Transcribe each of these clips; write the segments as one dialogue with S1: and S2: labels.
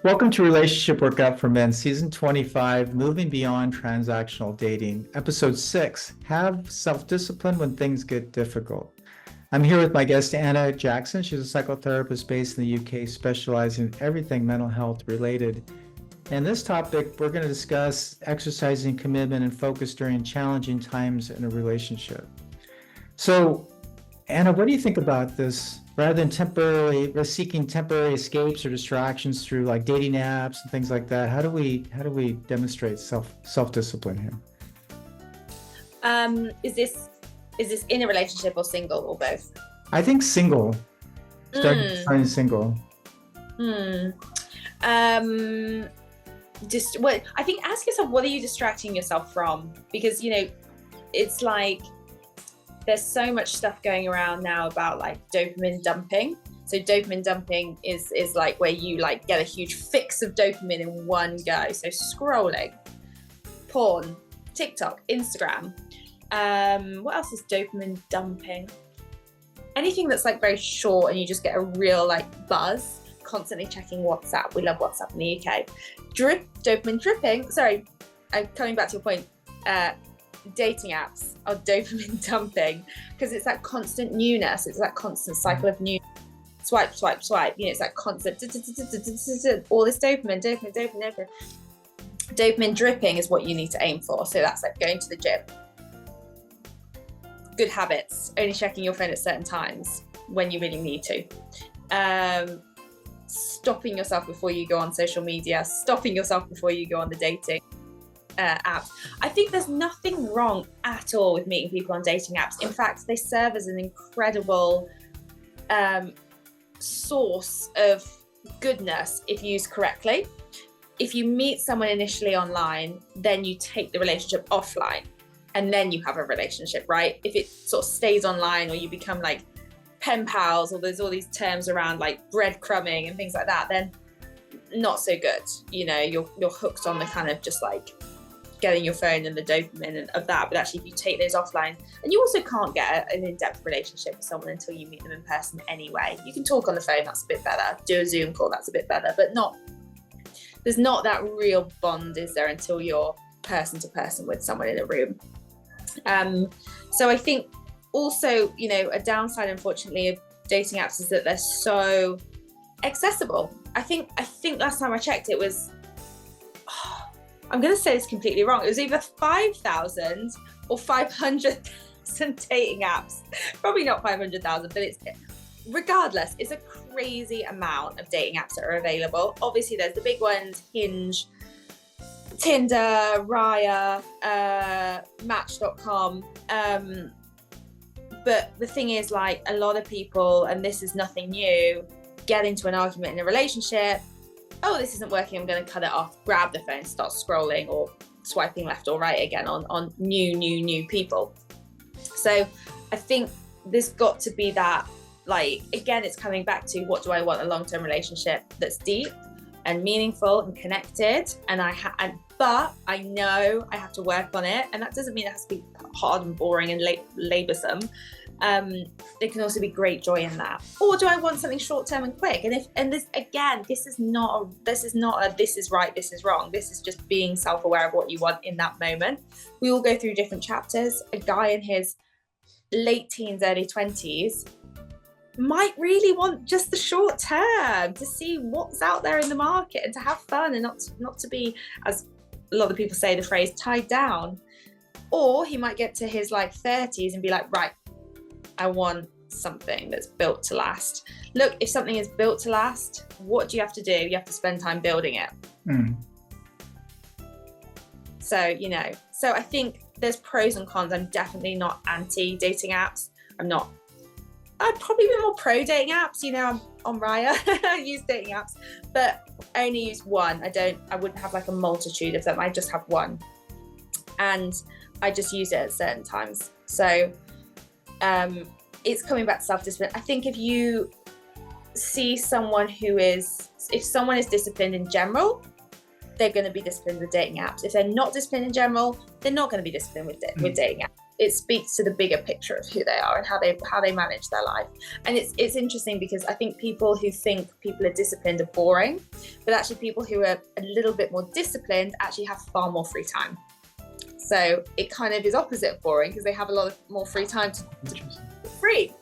S1: Welcome to Relationship Workout for Men, Season 25, Moving Beyond Transactional Dating, Episode 6, Have Self-Discipline When Things Get Difficult. I'm here with my guest, Anna Jackson. She's a psychotherapist based in the UK, specializing in everything mental health related. And this topic, we're going to discuss exercising commitment and focus during challenging times in a relationship. So, Anna, what do you think about this? Rather than seeking temporary escapes or distractions through like dating apps and things like that, how do we demonstrate self-discipline here?
S2: Is this in a relationship or single or both?
S1: I think single. Starting single.
S2: Just what I think. Ask yourself, what are you distracting yourself from? Because it's like there's so much stuff going around now about like dopamine dumping. So dopamine dumping is like where you like get a huge fix of dopamine in one go. So scrolling, porn, TikTok, Instagram. What else is dopamine dumping? Anything that's like very short and you just get a real like buzz. Constantly checking WhatsApp. We love WhatsApp in the UK. Dopamine dripping. Sorry, I'm coming back to your point. Dating apps are dopamine dumping because it's that constant newness. It's that constant cycle of new swipe. It's that constant all this dopamine. Dopamine dripping is what you need to aim for. So that's like going to the gym. Good habits. Only checking your phone at certain times when you really need to. Stopping yourself before you go on social media. Stopping yourself before you go on the dating apps. I think there's nothing wrong at all with meeting people on dating apps. In fact, they serve as an incredible source of goodness if used correctly. If you meet someone initially online, then you take the relationship offline and then you have a relationship, right? If it sort of stays online or you become like pen pals or there's all these terms around like breadcrumbing and things like that, then not so good. You're hooked on the kind of just like getting your phone and the dopamine and of that. But actually, if you take those offline, and you also can't get an in-depth relationship with someone until you meet them in person anyway. You can talk on the phone, that's a bit better. Do a Zoom call, that's a bit better. But there's not that real bond, is there, until you're person to person with someone in a room. So I think also, a downside, unfortunately, of dating apps is that they're so accessible. I think last time I checked, it was, I'm going to say this completely wrong. It was either 5,000 or 500,000 dating apps. Probably not 500,000, but regardless, it's a crazy amount of dating apps that are available. Obviously, there's the big ones, Hinge, Tinder, Raya, Match.com. But the thing is, like, a lot of people, and this is nothing new, get into an argument in a relationship. Oh, this isn't working, I'm going to cut it off, grab the phone, start scrolling or swiping left or right again on new people. So I think there's got to be that, like, again, it's coming back to, what do I want? A long-term relationship that's deep and meaningful and connected. But I know I have to work on it. And that doesn't mean it has to be hard and boring and laborsome. There can also be great joy in that. Or do I want something short-term and quick? This is not a this is right, this is wrong. This is just being self-aware of what you want in that moment. We all go through different chapters. A guy in his late teens, early 20s might really want just the short term to see what's out there in the market and to have fun and not to be, as a lot of people say the phrase, tied down. Or he might get to his like 30s and be like, right, I want something that's built to last. Look, if something is built to last, what do you have to do? You have to spend time building it. So I think there's pros and cons. I'm definitely not anti dating apps. I'd probably be more pro dating apps. I'm on Raya. I use dating apps, but I only use one. I wouldn't have like a multitude of them. I just have one, and I just use it at certain times. So it's coming back to self-discipline. I think if you see someone if someone is disciplined in general, they're going to be disciplined with dating apps. If they're not disciplined in general, they're not going to be disciplined with dating apps. it speaks to the bigger picture of who they are and how they manage their life. And it's interesting because I think people who think people are disciplined are boring, but actually people who are a little bit more disciplined actually have far more free time. So it kind of is opposite of boring because they have a lot of more free time to free.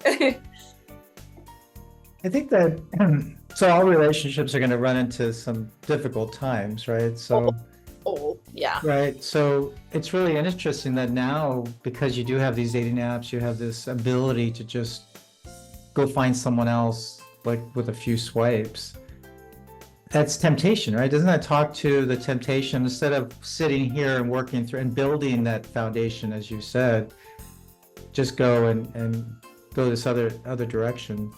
S1: I think that so all relationships are going to run into some difficult times, right? So
S2: yeah.
S1: Right. So it's really interesting that now, because you do have these dating apps, you have this ability to just go find someone else, like with a few swipes. That's temptation, right? Doesn't that talk to the temptation, instead of sitting here and working through and building that foundation, as you said, just go and go this other direction.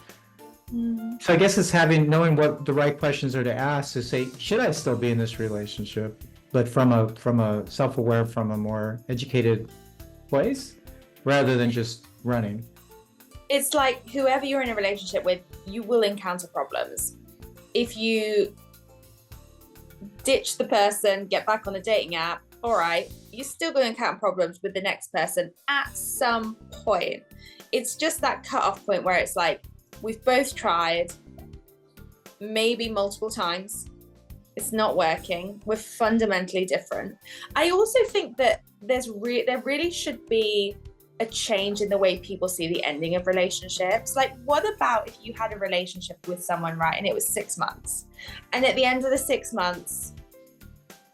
S1: So I guess it's knowing what the right questions are to ask to say, should I still be in this relationship? But from a self-aware, from a more educated place, rather than just running.
S2: It's like whoever you're in a relationship with, you will encounter problems. If you ditch the person, get back on the dating app, all right, you're still going to encounter problems with the next person at some point. It's just that cutoff point where it's like, we've both tried, maybe multiple times. It's not working. We're fundamentally different. I also think that there really should be a change in the way people see the ending of relationships. Like, what about if you had a relationship with someone, right, and it was 6 months, and at the end of the 6 months,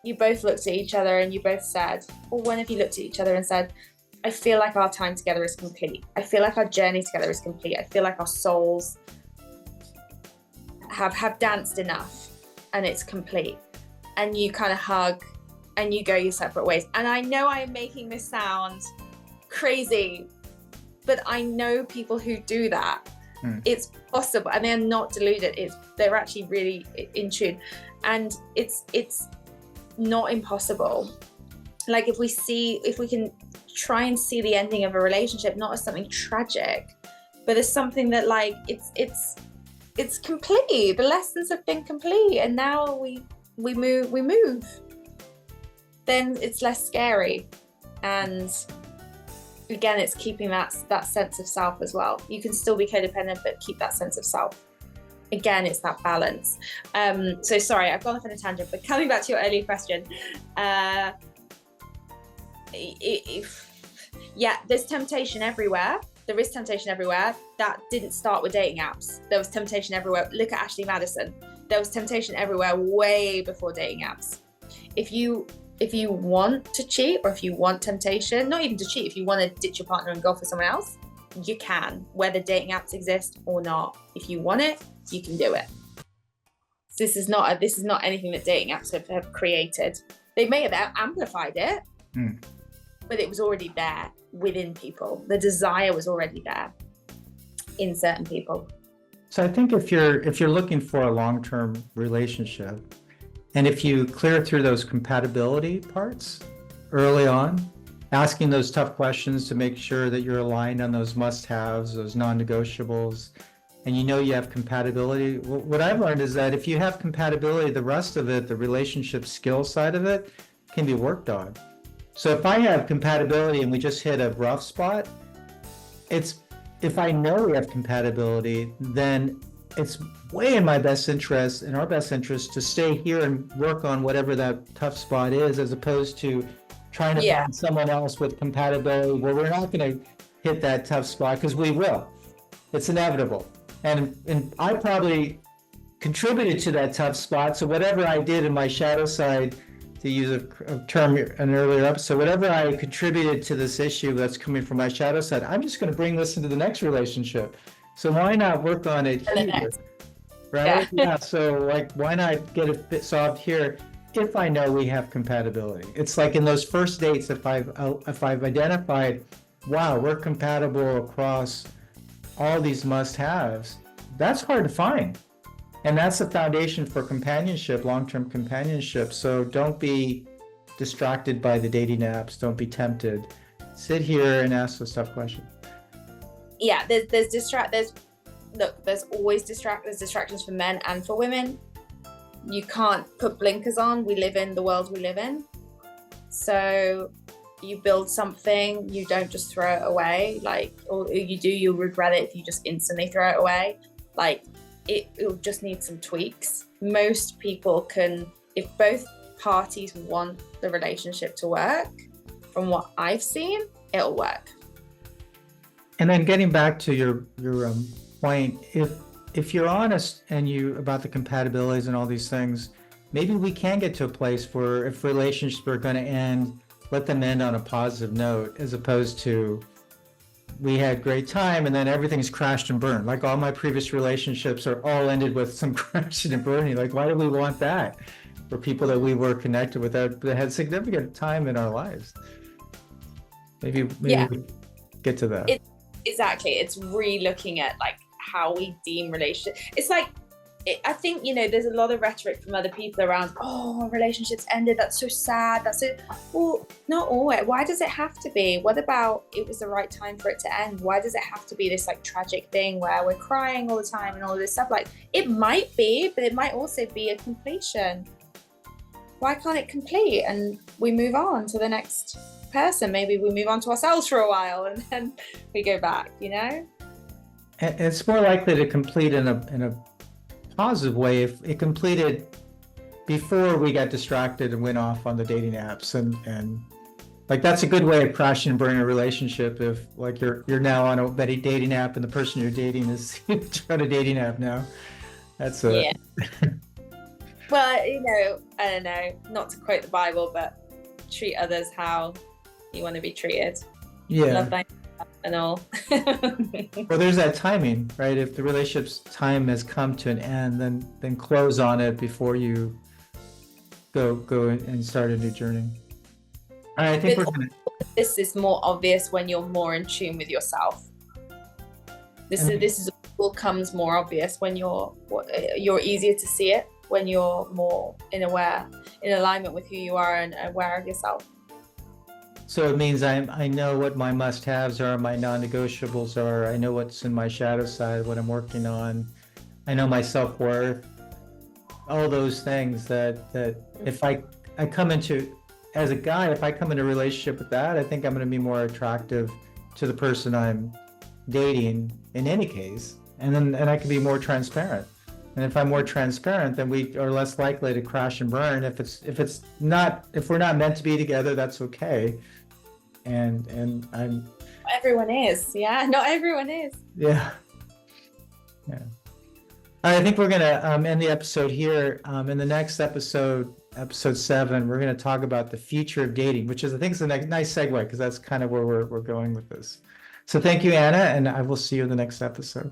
S2: you both looked at each other and you both said, or one of you looked at each other and said, I feel like our time together is complete. I feel like our journey together is complete. I feel like our souls have danced enough and it's complete. And you kind of hug and you go your separate ways. And I know I'm making this sound crazy, but I know people who do that. It's possible, and they're not deluded. They're actually really in tune, and it's not impossible. Like if we can try and see the ending of a relationship not as something tragic, but as something that, like, it's complete. The lessons have been complete, and now we move. Then it's less scary, and again, it's keeping that sense of self as well. You can still be codependent, but keep that sense of self. Again, it's that balance. So sorry, I've gone off on a tangent, but coming back to your earlier question, there's temptation everywhere. There is temptation everywhere. That didn't start with dating apps. There was temptation everywhere. Look at Ashley Madison. There was temptation everywhere way before dating apps. If you want to cheat, or if you want temptation, not even to cheat, if you want to ditch your partner and go for someone else, you can, whether dating apps exist or not. If you want it, you can do it. This is not anything that dating apps have created. They may have amplified it, but it was already there within people. The desire was already there in certain people.
S1: So I think if you're looking for a long-term relationship, and if you clear through those compatibility parts early on, asking those tough questions to make sure that you're aligned on those must-haves, those non-negotiables, and you know you have compatibility. What I've learned is that if you have compatibility, the rest of it, the relationship skill side of it, can be worked on. So if I have compatibility and we just hit a rough spot, if I know we have compatibility, then it's way in my best interest, in our best interest, to stay here and work on whatever that tough spot is, as opposed to trying to find someone else with compatibility where we're not going to hit that tough spot, because we will. It's inevitable. And I probably contributed to that tough spot. So whatever I did in my shadow side, to use a term in an earlier episode, whatever I contributed to this issue that's coming from my shadow side, I'm just going to bring this into the next relationship. So why not work on it here, right? Yeah. So like, why not get it solved here if I know we have compatibility? It's like in those first dates, if I've identified, wow, we're compatible across all these must-haves, that's hard to find. And that's the foundation for companionship, long-term companionship. So don't be distracted by the dating apps. Don't be tempted. Sit here and ask those tough questions.
S2: Yeah, there's always distractions for men and for women. You can't put blinkers on. We live in the world we live in. So you build something, you don't just throw it away. Like, or you do, you'll regret it if you just instantly throw it away. Like, it'll just need some tweaks. Most people can, if both parties want the relationship to work, from what I've seen, it'll work.
S1: And then getting back to your point, if you're honest and you about the compatibilities and all these things, maybe we can get to a place where if relationships are going to end, let them end on a positive note, as opposed to we had great time and then everything's crashed and burned. Like all my previous relationships are all ended with some crashing and burning. Like, why do we want that for people that we were connected with that had significant time in our lives? Maybe
S2: Yeah.
S1: we get to that.
S2: Exactly. It's re-looking at like how we deem relationships. It's like, I think, you know, there's a lot of rhetoric from other people around, oh, relationships ended, that's so sad, that's it. Well, not always. Why does it have to be? What about it was the right time for it to end? Why does it have to be this like tragic thing where we're crying all the time and all of this stuff? Like, it might be, but it might also be a completion. Why can't it complete and we move on to the next person? Maybe we move on to ourselves for a while and then we go back, you know?
S1: And it's more likely to complete in a positive way if it completed before we got distracted and went off on the dating apps, and like that's a good way of crashing and burning a relationship. If like you're now on a dating app and the person you're dating is on a dating app now, that's a
S2: yeah. Well, you know, I don't know, not to quote the Bible, but treat others how you want to be treated.
S1: Yeah.
S2: Love thy and all.
S1: Well, there's that timing, right? If the relationship's time has come to an end, then close on it before you go and start a new journey. All right, I think we're gonna.
S2: This is more obvious when you're more in tune with yourself. This is all comes more obvious when you're easier to see it when you're more in alignment with who you are and aware of yourself.
S1: So it means I know what my must-haves are, my non-negotiables are. I know what's in my shadow side, what I'm working on. I know my self-worth. All those things that if I come into, as a guy, if I come into a relationship with that, I think I'm going to be more attractive to the person I'm dating in any case. And I can be more transparent. And if I'm more transparent, then we are less likely to crash and burn. If we're not meant to be together, that's okay. And I'm.
S2: Everyone is, yeah. Not everyone is.
S1: Yeah. All right, I think we're gonna end the episode here. In the next episode 7, we're gonna talk about the future of dating, which is I think is a nice segue because that's kind of where we're going with this. So thank you, Anna, and I will see you in the next episode.